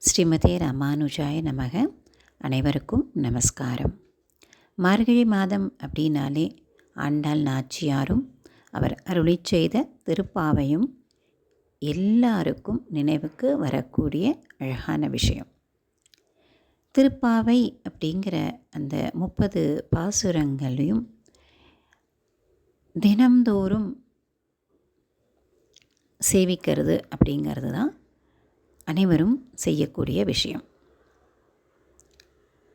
ஸ்ரீமதே ராமானுஜாய நமக. அனைவருக்கும் நமஸ்காரம். மார்கழி மாதம் அப்படின்னாலே ஆண்டாள் நாச்சியாரும் அவர் அருளிச் செய்த திருப்பாவையும் எல்லாருக்கும் நினைவுக்கு வரக்கூடிய அழகான விஷயம். திருப்பாவை அப்படிங்கிற அந்த 30 பாசுரங்களையும் தினம்தோறும் சேவிக்கிறது அப்படிங்கிறது தான் அனைவரும் செய்யக்கூடிய விஷயம்.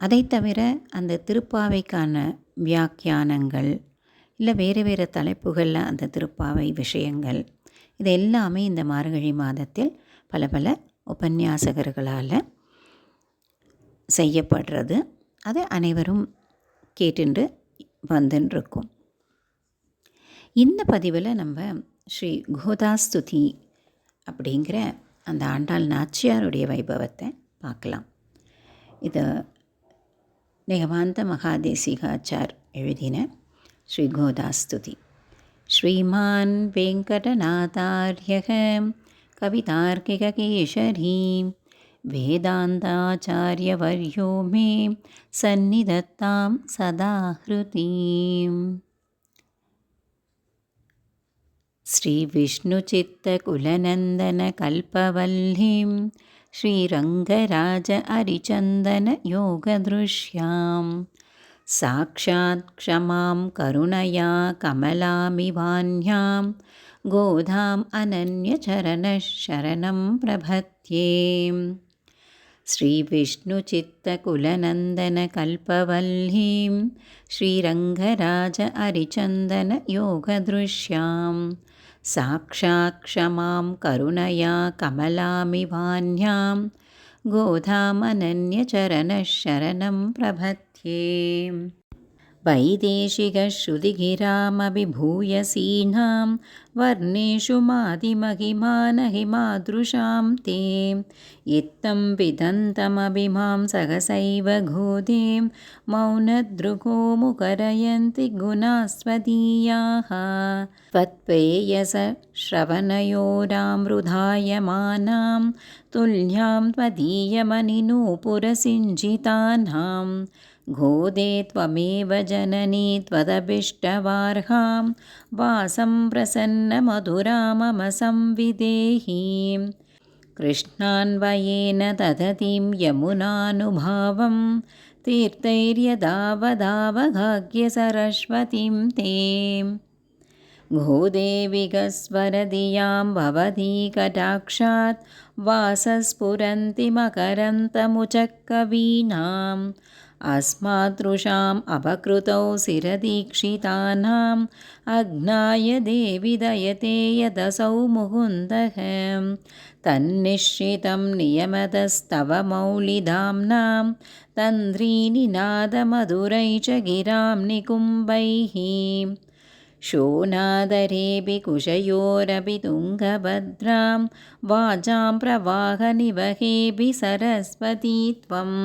அதை தவிர அந்த திருப்பாவைக்கான வியாக்கியானங்கள் இல்லை வேறு வேறு தலைப்புகளில் அந்த திருப்பாவை விஷயங்கள் இது எல்லாமே இந்த மார்கழி மாதத்தில் பல பல உபன்யாசகர்களால் செய்யப்படுறது. அதை அனைவரும் கேட்டுண்டு வந்துருக்கோம். இந்த பதிவில் நம்ம ஸ்ரீ கோதாஸ்துதி அப்படிங்கிற அந்த ஆண்டாள் நாச்சியாருடைய வைபவத்தை பார்க்கலாம். இது நிகமாந்த மகாதேசிகாச்சார் எழுதின ஸ்ரீ கோதாஸ்துதி. ஸ்ரீமான் வெங்கடநாதார்யக கவிதார்க்கிககேசரி வேதாந்தாச்சாரியவர்யோ மே சந்நிதத்தாம் சதா ஹ்ருதீம். श्रीविष्णुचित्तकुलनन्दनकल्पवल्लीं श्रीरङ्गराज अरिचन्दनयोगदृश्यां साक्षात् क्षमां करुणया कमलामिवान्यां गोधाम् अनन्यचरणशरणं प्रपद्ये. श्रीविष्णुचित्तकुलनन्दनकल्पवल्लीं श्रीरङ्गराज अरिचन्दनयोगदृश्यां साक्षात् क्षमां करुणया कमलामिवान्यां गोधामनन्यचरणशरणं प्रपद्ये. वैदेशिकश्रुतिगिरामभिभूयसीनां वर्णेषु मादिमहिमानहिमादृशां ते इत्थं विदन्तमभिमां सहसैव गोदें मौनदृगो मुखरयन्ति गुणास्वदीयाः त्वत्प्रेयसश्रवणयोरामृधायमानां तुल्यां त्वदीयमनिनूपुरसिञ्जितानां गोदे त्वमेव जननी त्वदभिष्टवार्हां वासं प्रसन्नमधुरा मम संविदेहि. कृष्णान्वयेन दधतीं यमुनानुभावं तीर्थैर्यदावदावभाग्यसरस्वतीं ते गोदे विगस्वरधियां भवती कटाक्षात् वासस्फुरन्ति मकरन्तमुचकवीनाम् अस्मादृशाम् अपकृतौ शिरदीक्षितानाम् अग्नाय देवि दयते यदसौ मुकुन्दः तन्निश्चितं नियमतस्तव मौलिधाम्नां तन्त्रीनिनादमधुरै च गिरां निकुम्भैः शोणादरेऽपि कुशयोरपि तुङ्गभद्रां वाचां प्रवाहनिवहेऽपि सरस्वती त्वम्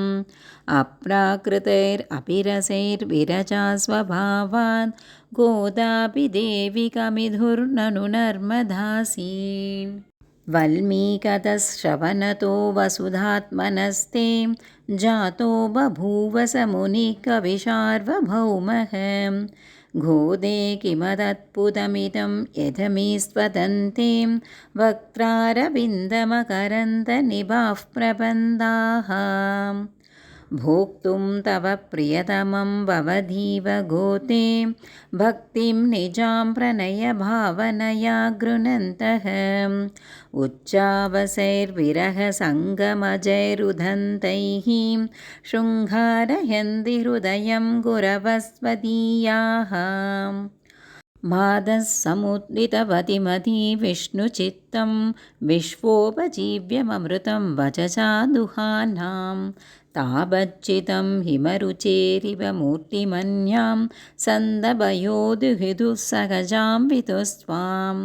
अप्राकृतैरपि रसैर्विरजा स्वभावान् गोदापि देवि कमिधुर्ननु नर्मदासी. वल्मीकतश्रवणतो वसुधात्मनस्ते जातो बभूव स मुनिकविशार्वभौमः गोदे किमदद्भुतमिदं यथमीस्वदन्ते वक्त्रारविन्दमकरन्दनिभाः प्रबन्धाः भोक्तुं तव प्रियतमं भवधीव गोते भक्तिं निजां प्रणयभावनया गृह्णन्तः उच्चावसैर्विरहसङ्गमजैरुदन्तैः शृङ्गारयन्ति हृदयं गुरवस्वदीयाः मादः समुद्रितवतिमती विष्णुचित्तं विश्वोपजीव्यममृतं वचसा दुहानां तावच्चितं हिमरुचेरिव मूर्तिमन्यां सन्दभयोदुहिदुः सहजां वितुस्त्वां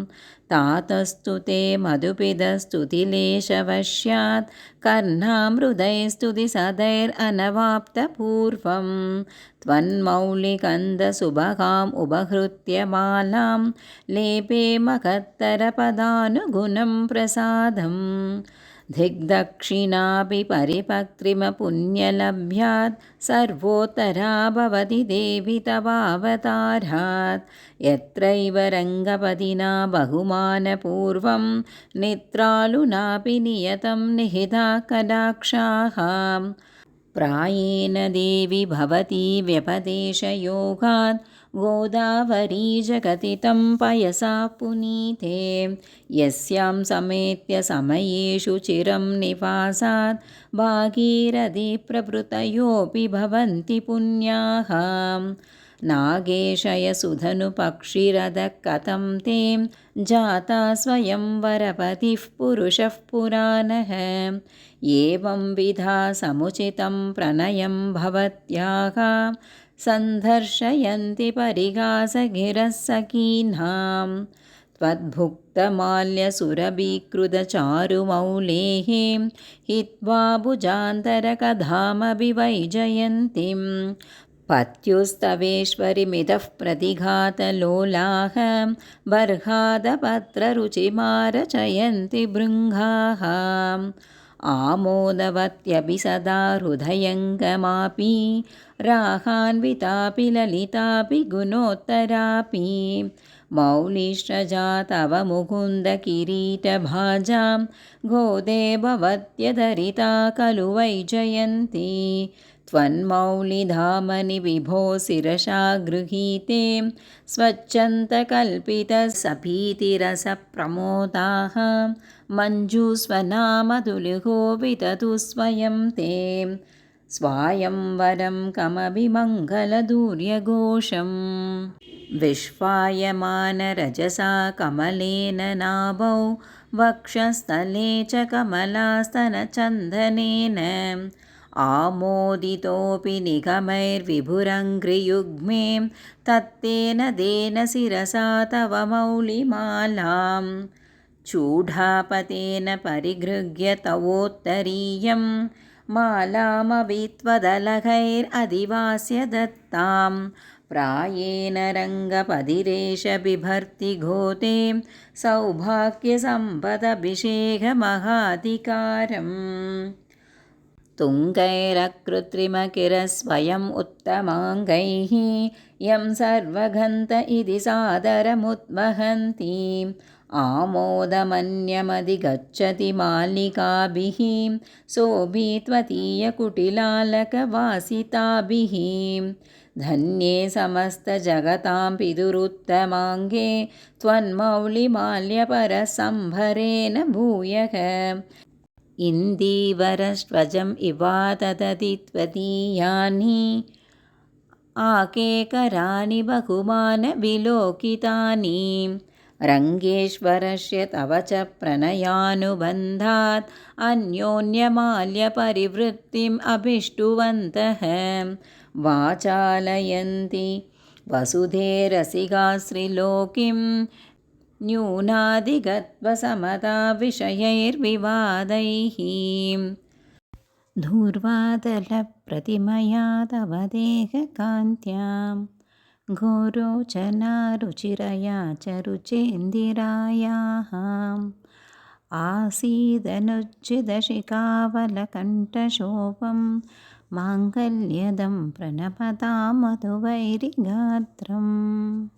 तातस्तु ते मधुपिदस्तुतिलेशवश्यात् कर्णामृदैस्तुतिसदैरनवाप्तपूर्वं त्वन्मौलिकन्दसुभगाम् उपहृत्य मालां लेपे मकत्तरपदानुगुणं प्रसादम् धिग्दक्षिणापि परिपक्त्रिमपुण्यलभ्यात् सर्वोत्तरा भवति देवि तवावतारात्। यत्रैव रङ्गपदिना बहुमानपूर्वं निद्रालुनापि नियतं निहिता कटाक्षाः। प्रायेण देवि भवती व्यपदेशयोगात् गोदावरी जगतितं पयसा पुनीते। यस्यां समेत्य समयेषु चिरं निवासात् भागीरथी प्रभृतयोऽपि भवन्ति पुण्याः। नागेशयसुधनुपक्षिरथः कथं ते जाता स्वयंवरपतिः पुरुषः पुराणः। एवंविधा समुचितं प्रणयं भवत्याः सन्दर्शयन्ति परिहासगिरः सखीनां। त्वद्भुक्तमाल्यसुरभीकृतचारुमौलेः हित्वा भुजान्तरकधामपि वैजयन्तीं। पत्युस्तवेश्वरिमितः प्रतिघातलोलाः बर्हादपत्ररुचिमारचयन्ति भृङ्गाः। आमोदवत्यपि सदा हृदयङ्गमापि राहान्वितापि ललितापि गुणोत्तरापि। मौलिश्रजा तव मुकुन्दकिरीटभाजां गोदे भवत्यधरिता खलु वैजयन्ती। त्वन्मौलिधामनि विभो शिरसा गृहीते स्वच्छन्दकल्पितसभीतिरसप्रमोदाः मञ्जूस्वनामधुलिहो विदधु स्वयं ते। स्वायंवरं कमपि मङ्गलदूर्यघोषम् विश्वायमानरजसा कमलेन नाभौ वक्षस्थले च कमलास्तनचन्दनेन। आमोदितोऽपि निगमैर्विभुरङ्घ्रियुग्मे तत्तेन देन शिरसा तव मौलिमालां। चूडापतेन परिगृह्य तवोत्तरीयं मालामपि त्वदलगैरधिवास्य दत्तां। प्रायेण रङ्गपदिरेष बिभर्ति घोते सौभाग्यसम्पदभिषेकमहाधिकारम्। तुङ्गैरकृत्रिमकिरस्वयम् उत्तमाङ्गैः यं सर्वगन्त इति सादरमुद्वहन्ति। आमोदमन्यमधिगच्छति मालिकाभिः शोभित्वतीयकुटिलालकवासिताभिः। धन्ये समस्तजगतां पितुरुत्तमाङ्गे त्वन्मौलिमाल्यपरसम्भरेण भूयः। इन्दीवरस्वजम् इवाततति त्वदीयानि आकेकराणि बहुमानविलोकितानि। रङ्गेश्वरस्य तव च प्रणयानुबन्धात् अन्योन्यमाल्यपरिवृत्तिम् अभिष्टुवन्तः। वाचालयन्ति वसुधेरसिकाश्रीलोकीं न्यूनाधिगत्वसमता विषयैर्विवादैः। धूर्वादलप्रतिमया तव देहकान्त्यां घोरोचनारुचिरया च रुचेन्दिरायाः। आसीदनुज्झितशिखावलकण्ठशोभं माङ्गल्यदं प्रणपतां मधुवैरिगात्रम्।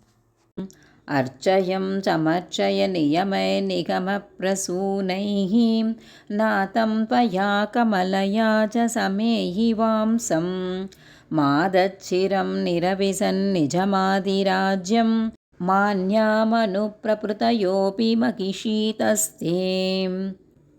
अर्चयं चमर्चय नियमैर्निगमप्रसूनैः नातं त्वया कमलया च समेहि वांसं। मादच्चिरं निरविसन्निजमादिराज्यं मान्यामनुप्रपृतयोऽपि महिषीतस्ते।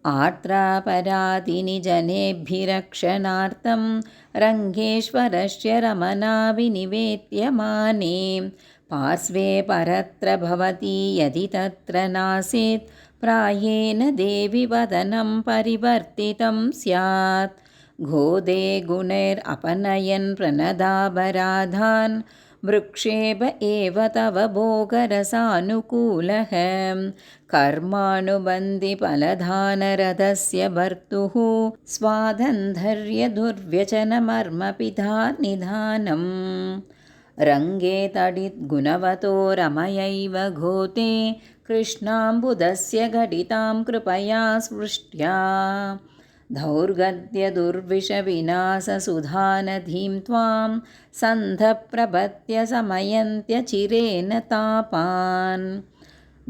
आर्द्रापराधिनि जनेभिरक्षणार्थं रङ्गेश्वरस्य रमणा विनिवेद्यमाने। पार्श्वे परत्र भवती यदि तत्र नासीत् प्रायेण देवि वदनं परिवर्तितं स्यात्। गोदे गुणैरपनयन् प्रणदाभराधान् वृक्षेप एव तव भोगरसानुकूलः। कर्मानुबन्धिफलदानरथस्य भर्तुः स्वादन्धर्यदुर्व्यचनमर्मपिधा निधानम्। रङ्गे तडिद्गुणवतो रमयैव घोते कृष्णाम्बुदस्य घटितां कृपया स्पृष्ट्या दौर्गद्यदुर्विषविनाशसुधानदीं त्वां सन्धप्रपत्य समयन्त्यचिरेण तापान्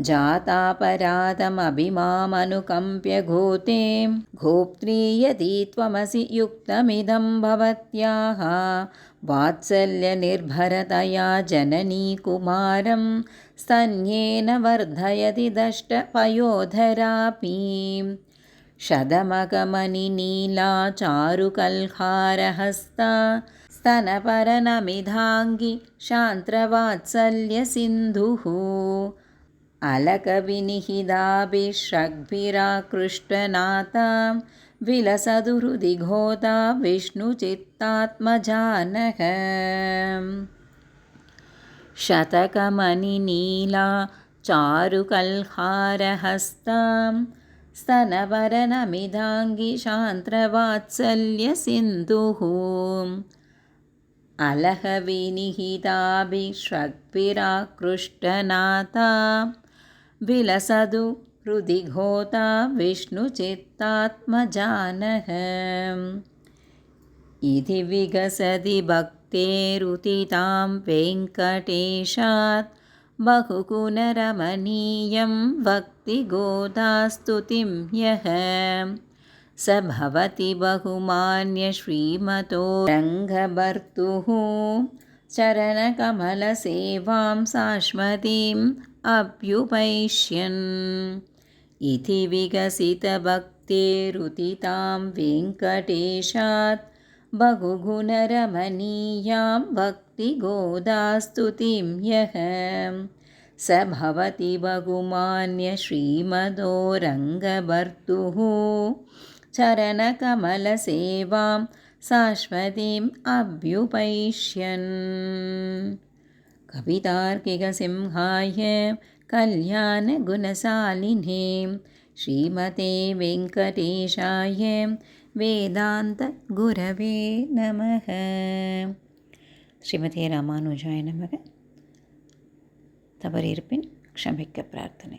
जातापराधमभिमामनुकम्प्य घोते घोप्त्री यदि त्वमसि युक्तमिदं भवत्याः वात्सल्यनिर्भरतया जननी कुमारं स्तन्येन वर्धयति दष्टपयोधरापि शतमकमणिनीला चारुकल्हारहस्ता स्तनपरनमिधाङ्गी शान्त्रवात्सल्यसिन्धुः अलकविनिहिताभिषग्भिराकृष्टनाथा विलसतु हृदि घोता विष्णुचित्तात्मजानः शतकमणिनीला चारुकल्हारहस्ता स्तनपरनमिधाङ्गी शान्त्रवात्सल्यसिन्धुः अलहविनिहिताभिषग्भिराकृष्टनाथा विलसतु हृदि घोता विष्णुचित्तात्मजानः इति विकसति भक्तेरुतितां वेङ्कटेशात् बहुगुणरमणीयं भक्तिगोदास्तुतिं यः स भवति बहुमान्य श्रीमतो रङ्गभर्तुः चरणकमलसेवां शाश्वतीम् अभ्युपैष्यन् इति विकसितभक्तेरुतितां वेङ्कटेशात् बहुगुणरमणीयां भक्तिगोदास्तुतिं यः स भवति बहुमान्य श्रीमतो रङ्गभर्तुः चरणकमलसेवां शाश्वतीम् अभ्युपैष्यन् कवितार्किकसिंहाय कल्याणगुणशालिने श्रीमते वेङ्कटेशाय वेदान्तगुरवे नमः। श्रीमते रामानुजाय नमः. தவறிருப்பின் க்ஷமிக்க பிரார்த்தனை.